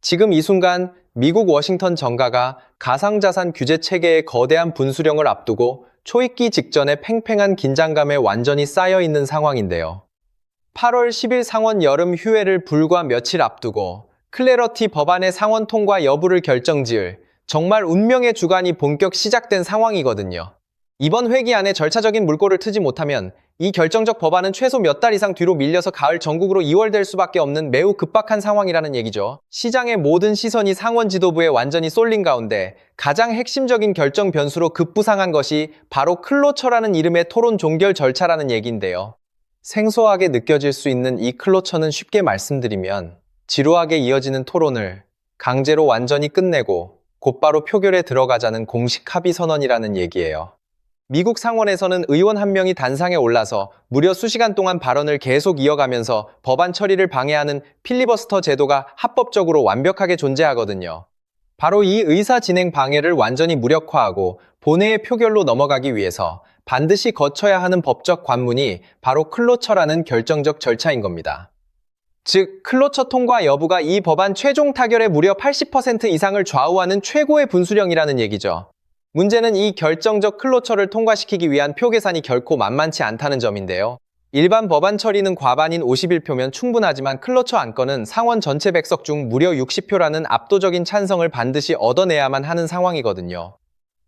지금 이 순간 미국 워싱턴 정가가 가상자산 규제 체계의 거대한 분수령을 앞두고 초읽기 직전에 팽팽한 긴장감에 완전히 쌓여 있는 상황인데요. 8월 10일 상원 여름 휴회를 불과 며칠 앞두고 클래러티 법안의 상원 통과 여부를 결정지을 정말 운명의 주간이 본격 시작된 상황이거든요. 이번 회기 안에 절차적인 물꼬를 트지 못하면 이 결정적 법안은 최소 몇 달 이상 뒤로 밀려서 가을 전국으로 이월될 수밖에 없는 매우 급박한 상황이라는 얘기죠. 시장의 모든 시선이 상원 지도부에 완전히 쏠린 가운데 가장 핵심적인 결정 변수로 급부상한 것이 바로 클로처라는 이름의 토론 종결 절차라는 얘기인데요. 생소하게 느껴질 수 있는 이 클로처는 쉽게 말씀드리면 지루하게 이어지는 토론을 강제로 완전히 끝내고 곧바로 표결에 들어가자는 공식 합의 선언이라는 얘기예요. 미국 상원에서는 의원 한 명이 단상에 올라서 무려 수시간 동안 발언을 계속 이어가면서 법안 처리를 방해하는 필리버스터 제도가 합법적으로 완벽하게 존재하거든요. 바로 이 의사 진행 방해를 완전히 무력화하고 본회의 표결로 넘어가기 위해서 반드시 거쳐야 하는 법적 관문이 바로 클로처라는 결정적 절차인 겁니다. 즉, 클로처 통과 여부가 이 법안 최종 타결의 무려 80% 이상을 좌우하는 최고의 분수령이라는 얘기죠. 문제는 이 결정적 클로처를 통과시키기 위한 표 계산이 결코 만만치 않다는 점인데요. 일반 법안 처리는 과반인 51표면 충분하지만 클로처 안건은 상원 전체 100석 중 무려 60표라는 압도적인 찬성을 반드시 얻어내야만 하는 상황이거든요.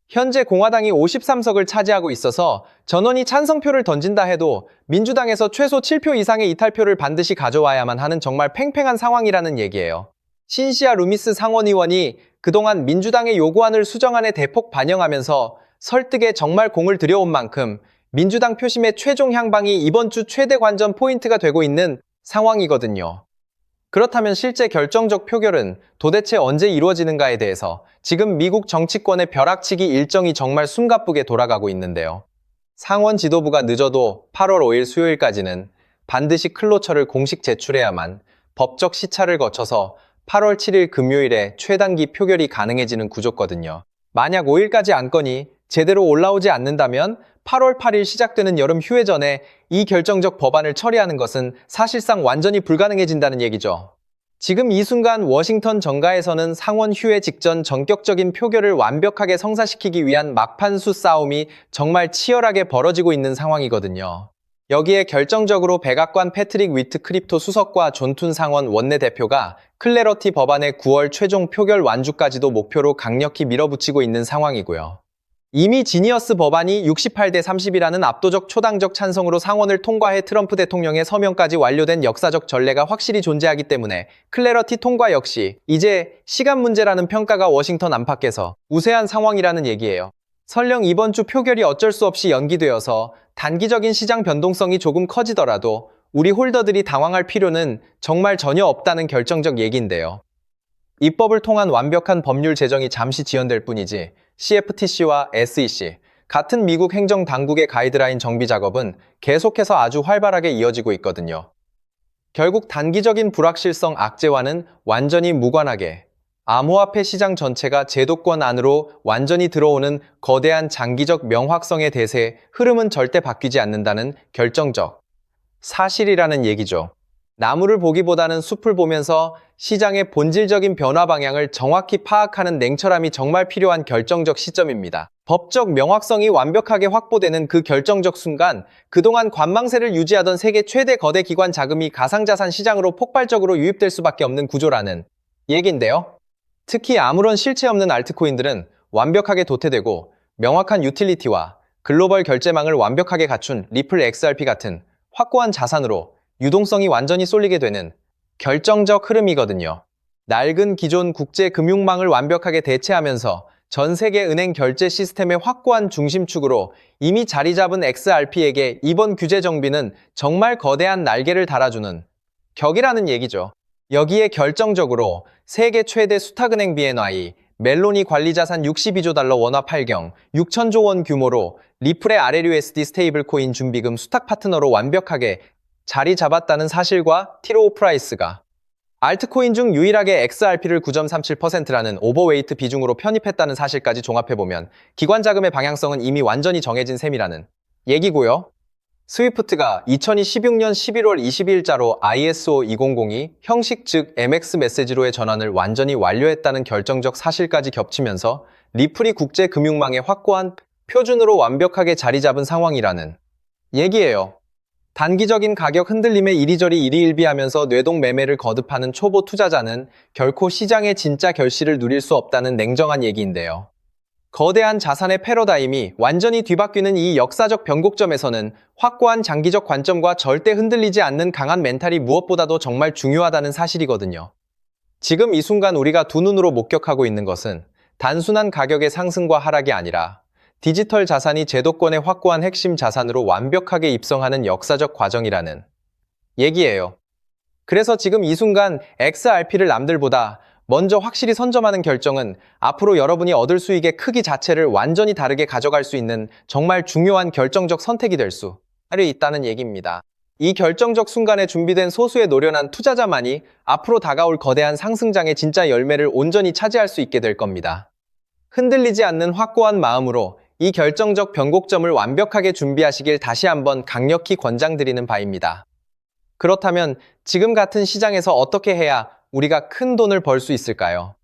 현재 공화당이 53석을 차지하고 있어서 전원이 찬성표를 던진다 해도 민주당에서 최소 7표 이상의 이탈표를 반드시 가져와야만 하는 정말 팽팽한 상황이라는 얘기예요. 신시아 루미스 상원의원이 그동안 민주당의 요구안을 수정안에 대폭 반영하면서 설득에 정말 공을 들여온 만큼 민주당 표심의 최종 향방이 이번 주 최대 관전 포인트가 되고 있는 상황이거든요. 그렇다면 실제 결정적 표결은 도대체 언제 이루어지는가에 대해서 지금 미국 정치권의 벼락치기 일정이 정말 숨가쁘게 돌아가고 있는데요. 상원 지도부가 늦어도 8월 5일 수요일까지는 반드시 클로처를 공식 제출해야만 법적 시차를 거쳐서 8월 7일 금요일에 최단기 표결이 가능해지는 구조거든요. 만약 5일까지 안건이 제대로 올라오지 않는다면 8월 8일 시작되는 여름 휴회 전에 이 결정적 법안을 처리하는 것은 사실상 완전히 불가능해진다는 얘기죠. 지금 이 순간 워싱턴 정가에서는 상원 휴회 직전 전격적인 표결을 완벽하게 성사시키기 위한 막판수 싸움이 정말 치열하게 벌어지고 있는 상황이거든요. 여기에 결정적으로 백악관 패트릭 위트크립토 수석과 존 툰 상원 원내대표가 클래러티 법안의 9월 최종 표결 완주까지도 목표로 강력히 밀어붙이고 있는 상황이고요. 이미 지니어스 법안이 68대 30이라는 압도적 초당적 찬성으로 상원을 통과해 트럼프 대통령의 서명까지 완료된 역사적 전례가 확실히 존재하기 때문에 클래러티 통과 역시 이제 시간 문제라는 평가가 워싱턴 안팎에서 우세한 상황이라는 얘기예요. 설령 이번 주 표결이 어쩔 수 없이 연기되어서 단기적인 시장 변동성이 조금 커지더라도 우리 홀더들이 당황할 필요는 정말 전혀 없다는 결정적 얘기인데요. 입법을 통한 완벽한 법률 제정이 잠시 지연될 뿐이지 CFTC와 SEC, 같은 미국 행정당국의 가이드라인 정비 작업은 계속해서 아주 활발하게 이어지고 있거든요. 결국 단기적인 불확실성 악재와는 완전히 무관하게 암호화폐 시장 전체가 제도권 안으로 완전히 들어오는 거대한 장기적 명확성의 대세 흐름은 절대 바뀌지 않는다는 결정적 사실이라는 얘기죠. 나무를 보기보다는 숲을 보면서 시장의 본질적인 변화 방향을 정확히 파악하는 냉철함이 정말 필요한 결정적 시점입니다. 법적 명확성이 완벽하게 확보되는 그 결정적 순간 그동안 관망세를 유지하던 세계 최대 거대 기관 자금이 가상자산 시장으로 폭발적으로 유입될 수밖에 없는 구조라는 얘기인데요. 특히 아무런 실체 없는 알트코인들은 완벽하게 도태되고 명확한 유틸리티와 글로벌 결제망을 완벽하게 갖춘 리플 XRP 같은 확고한 자산으로 유동성이 완전히 쏠리게 되는 결정적 흐름이거든요. 낡은 기존 국제 금융망을 완벽하게 대체하면서 전 세계 은행 결제 시스템의 확고한 중심축으로 이미 자리 잡은 XRP에게 이번 규제 정비는 정말 거대한 날개를 달아주는 격이라는 얘기죠. 여기에 결정적으로 세계 최대 수탁은행 BNY, 멜로니 관리자산 62조 달러 원화 팔경, 6천조 원 규모로 리플의 RLUSD 스테이블 코인 준비금 수탁 파트너로 완벽하게 자리 잡았다는 사실과 티로 프라이스가 알트코인 중 유일하게 XRP를 9.37%라는 오버웨이트 비중으로 편입했다는 사실까지 종합해보면 기관 자금의 방향성은 이미 완전히 정해진 셈이라는 얘기고요. 스위프트가 2016년 11월 22일자로 ISO 2002 형식 즉 MX 메시지로의 전환을 완전히 완료했다는 결정적 사실까지 겹치면서 리플이 국제금융망의 확고한 표준으로 완벽하게 자리 잡은 상황이라는 얘기예요. 단기적인 가격 흔들림에 이리저리 일희일비하면서 뇌동 매매를 거듭하는 초보 투자자는 결코 시장의 진짜 결실을 누릴 수 없다는 냉정한 얘기인데요. 거대한 자산의 패러다임이 완전히 뒤바뀌는 이 역사적 변곡점에서는 확고한 장기적 관점과 절대 흔들리지 않는 강한 멘탈이 무엇보다도 정말 중요하다는 사실이거든요. 지금 이 순간 우리가 두 눈으로 목격하고 있는 것은 단순한 가격의 상승과 하락이 아니라 디지털 자산이 제도권의 확고한 핵심 자산으로 완벽하게 입성하는 역사적 과정이라는 얘기예요. 그래서 지금 이 순간 XRP를 남들보다 먼저 확실히 선점하는 결정은 앞으로 여러분이 얻을 수익의 크기 자체를 완전히 다르게 가져갈 수 있는 정말 중요한 결정적 선택이 될 수 있다는 얘기입니다. 이 결정적 순간에 준비된 소수의 노련한 투자자만이 앞으로 다가올 거대한 상승장의 진짜 열매를 온전히 차지할 수 있게 될 겁니다. 흔들리지 않는 확고한 마음으로 이 결정적 변곡점을 완벽하게 준비하시길 다시 한번 강력히 권장드리는 바입니다. 그렇다면 지금 같은 시장에서 어떻게 해야 우리가 큰 돈을 벌 수 있을까요?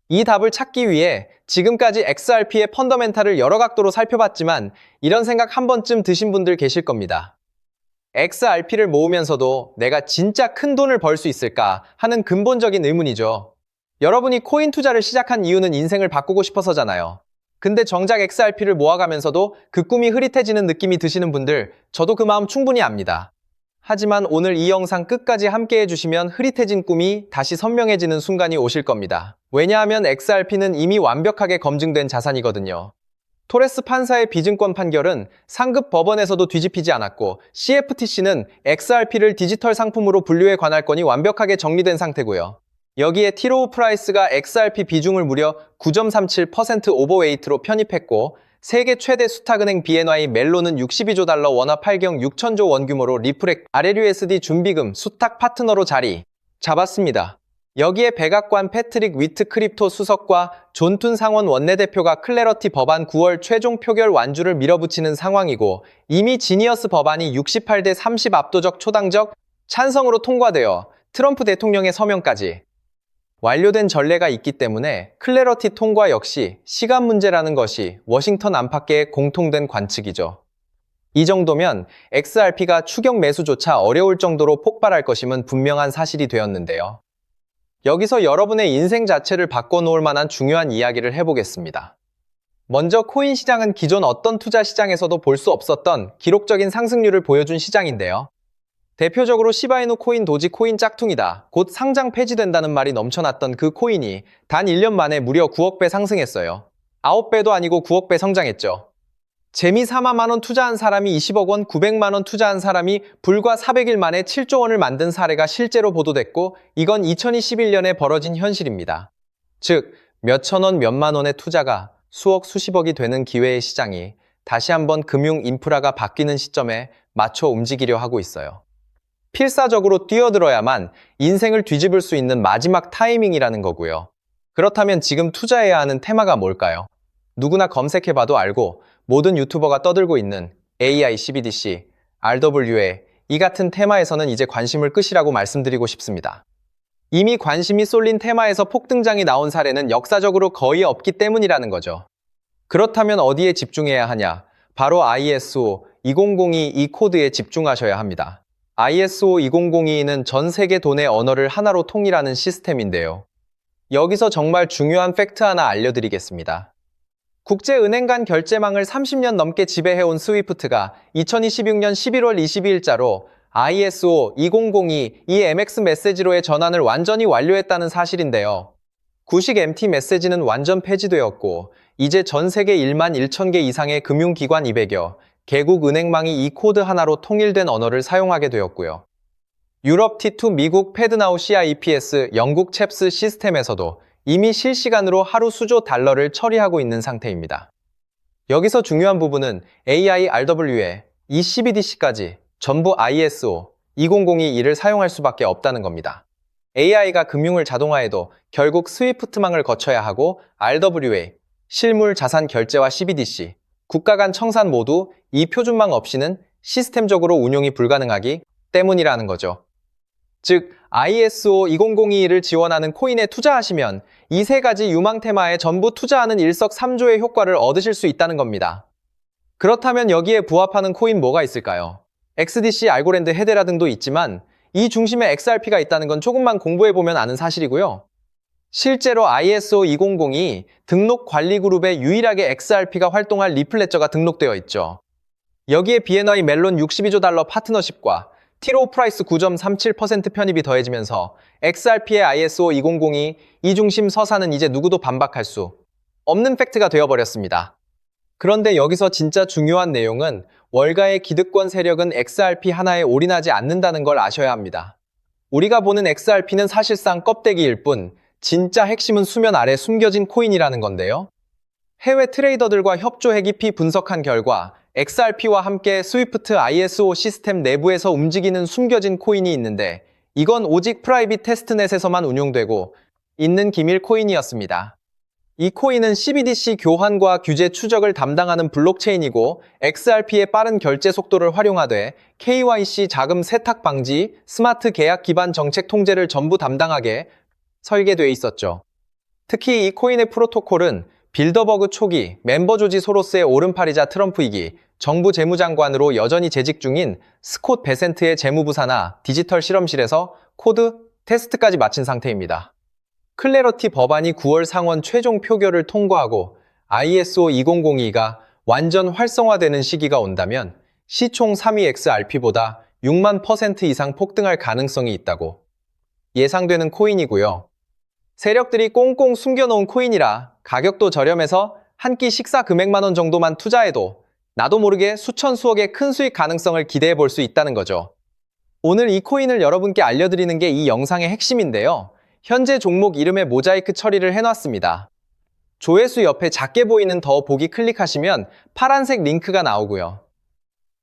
이 답을 찾기 위해 지금까지 XRP의 펀더멘탈을 여러 각도로 살펴봤지만 이런 생각 한 번쯤 드신 분들 계실 겁니다. XRP를 모으면서도 내가 진짜 큰 돈을 벌 수 있을까 하는 근본적인 의문이죠. 여러분이 코인 투자를 시작한 이유는 인생을 바꾸고 싶어서잖아요. 근데 정작 XRP를 모아가면서도 그 꿈이 흐릿해지는 느낌이 드시는 분들, 저도 그 마음 충분히 압니다. 하지만 오늘 이 영상 끝까지 함께 해주시면 흐릿해진 꿈이 다시 선명해지는 순간이 오실 겁니다. 왜냐하면 XRP는 이미 완벽하게 검증된 자산이거든요. 토레스 판사의 비증권 판결은 상급 법원에서도 뒤집히지 않았고 CFTC는 XRP를 디지털 상품으로 분류해 관할 건이 완벽하게 정리된 상태고요. 여기에 티로우 프라이스가 XRP 비중을 무려 9.37% 오버웨이트로 편입했고 세계 최대 수탁은행 BNY 멜론은 62조 달러 원화 8경 6천조 원 규모로 리플의 RLUSD 준비금 수탁 파트너로 자리 잡았습니다. 여기에 백악관 패트릭 위트 크립토 수석과 존툰 상원 원내대표가 클래러티 법안 9월 최종 표결 완주를 밀어붙이는 상황이고 이미 지니어스 법안이 68대 30 압도적 초당적 찬성으로 통과되어 트럼프 대통령의 서명까지 완료된 전례가 있기 때문에 클래러티 통과 역시 시간 문제라는 것이 워싱턴 안팎계의 공통된 관측이죠. 이 정도면 XRP가 추격 매수조차 어려울 정도로 폭발할 것임은 분명한 사실이 되었는데요. 여기서 여러분의 인생 자체를 바꿔놓을 만한 중요한 이야기를 해보겠습니다. 먼저 코인 시장은 기존 어떤 투자 시장에서도 볼 수 없었던 기록적인 상승률을 보여준 시장인데요. 대표적으로 시바이누 코인 도지 코인 짝퉁이다. 곧 상장 폐지된다는 말이 넘쳐났던 그 코인이 단 1년 만에 무려 9억 배 상승했어요. 9배도 아니고 9억 배 성장했죠. 재미 4만 원 투자한 사람이 20억 원, 900만 원 투자한 사람이 불과 400일 만에 7조 원을 만든 사례가 실제로 보도됐고 이건 2021년에 벌어진 현실입니다. 즉, 몇천 원, 몇만 원의 투자가 수억, 수십억이 되는 기회의 시장이 다시 한번 금융 인프라가 바뀌는 시점에 맞춰 움직이려 하고 있어요. 필사적으로 뛰어들어야만 인생을 뒤집을 수 있는 마지막 타이밍이라는 거고요. 그렇다면 지금 투자해야 하는 테마가 뭘까요? 누구나 검색해봐도 알고 모든 유튜버가 떠들고 있는 AI, CBDC, RWA 이 같은 테마에서는 이제 관심을 끄시라고 말씀드리고 싶습니다. 이미 관심이 쏠린 테마에서 폭등장이 나온 사례는 역사적으로 거의 없기 때문이라는 거죠. 그렇다면 어디에 집중해야 하냐? 바로 ISO 2002 이 코드에 집중하셔야 합니다. ISO 2002는 전 세계 돈의 언어를 하나로 통일하는 시스템인데요. 여기서 정말 중요한 팩트 하나 알려드리겠습니다. 국제은행 간 결제망을 30년 넘게 지배해온 스위프트가 2026년 11월 22일자로 ISO 2002 이 MX 메시지로의 전환을 완전히 완료했다는 사실인데요. 구식 MT 메시지는 완전 폐지되었고 이제 전 세계 1만 1천 개 이상의 금융기관 200여 개국 은행망이 이 코드 하나로 통일된 언어를 사용하게 되었고요. 유럽 T2, 미국 패드나우 CIPS, 영국 챕스 시스템에서도 이미 실시간으로 하루 수조 달러를 처리하고 있는 상태입니다. 여기서 중요한 부분은 AI, RWA, 이 CBDC까지 전부 ISO 2002를 사용할 수밖에 없다는 겁니다. AI가 금융을 자동화해도 결국 스위프트망을 거쳐야 하고 RWA, 실물 자산 결제와 CBDC, 국가 간 청산 모두 이 표준망 없이는 시스템적으로 운용이 불가능하기 때문이라는 거죠. 즉, ISO 2002를 지원하는 코인에 투자하시면 이 세 가지 유망 테마에 전부 투자하는 일석삼조의 효과를 얻으실 수 있다는 겁니다. 그렇다면 여기에 부합하는 코인 뭐가 있을까요? XDC, 알고랜드, 헤데라 등도 있지만 이 중심에 XRP가 있다는 건 조금만 공부해보면 아는 사실이고요. 실제로 ISO 2002 등록 관리 그룹에 유일하게 XRP가 활동할 리플레저가 등록되어 있죠. 여기에 BNY 멜론 62조 달러 파트너십과 티로우 프라이스 9.37% 편입이 더해지면서 XRP의 ISO 2002 이중심 서사는 이제 누구도 반박할 수 없는 팩트가 되어버렸습니다. 그런데 여기서 진짜 중요한 내용은 월가의 기득권 세력은 XRP 하나에 올인하지 않는다는 걸 아셔야 합니다. 우리가 보는 XRP는 사실상 껍데기일 뿐 진짜 핵심은 수면 아래 숨겨진 코인이라는 건데요. 해외 트레이더들과 협조해 깊이 분석한 결과 XRP와 함께 스위프트 ISO 시스템 내부에서 움직이는 숨겨진 코인이 있는데 이건 오직 프라이빗 테스트넷에서만 운용되고 있는 기밀 코인이었습니다. 이 코인은 CBDC 교환과 규제 추적을 담당하는 블록체인이고 XRP의 빠른 결제 속도를 활용하되 KYC 자금 세탁 방지, 스마트 계약 기반 정책 통제를 전부 담당하게 설계돼 있었죠. 특히 이 코인의 프로토콜은 빌더버그 초기 멤버 조지 소로스의 오른팔이자 트럼프이기 정부 재무장관으로 여전히 재직 중인 스콧 베센트의 재무부사나 디지털 실험실에서 코드 테스트까지 마친 상태입니다. 클래러티 법안이 9월 상원 최종 표결을 통과하고 ISO 2002가 완전 활성화되는 시기가 온다면 시총 3위 XRP보다 6만 % 이상 폭등할 가능성이 있다고 예상되는 코인이고요. 세력들이 꽁꽁 숨겨놓은 코인이라 가격도 저렴해서 한 끼 식사 금액만 원 정도만 투자해도 나도 모르게 수천 수억의 큰 수익 가능성을 기대해 볼 수 있다는 거죠. 오늘 이 코인을 여러분께 알려드리는 게 이 영상의 핵심인데요. 현재 종목 이름에 모자이크 처리를 해놨습니다. 조회수 옆에 작게 보이는 더 보기 클릭하시면 파란색 링크가 나오고요.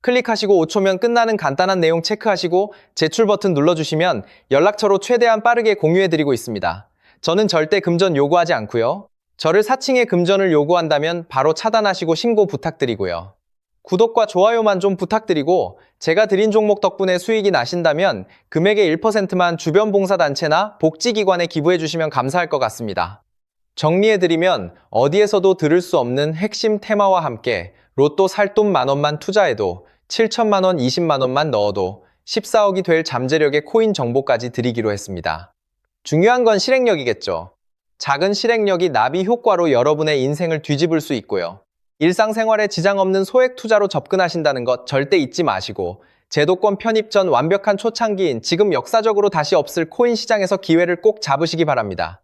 클릭하시고 5초면 끝나는 간단한 내용 체크하시고 제출 버튼 눌러주시면 연락처로 최대한 빠르게 공유해드리고 있습니다. 저는 절대 금전 요구하지 않고요. 저를 사칭해 금전을 요구한다면 바로 차단하시고 신고 부탁드리고요. 구독과 좋아요만 좀 부탁드리고 제가 드린 종목 덕분에 수익이 나신다면 금액의 1%만 주변 봉사단체나 복지기관에 기부해 주시면 감사할 것 같습니다. 정리해드리면 어디에서도 들을 수 없는 핵심 테마와 함께 로또 살 돈 만원만 투자해도 7천만 원, 20만 원만 넣어도 14억이 될 잠재력의 코인 정보까지 드리기로 했습니다. 중요한 건 실행력이겠죠. 작은 실행력이 나비 효과로 여러분의 인생을 뒤집을 수 있고요. 일상생활에 지장 없는 소액 투자로 접근하신다는 것 절대 잊지 마시고 제도권 편입 전 완벽한 초창기인 지금 역사적으로 다시 없을 코인 시장에서 기회를 꼭 잡으시기 바랍니다.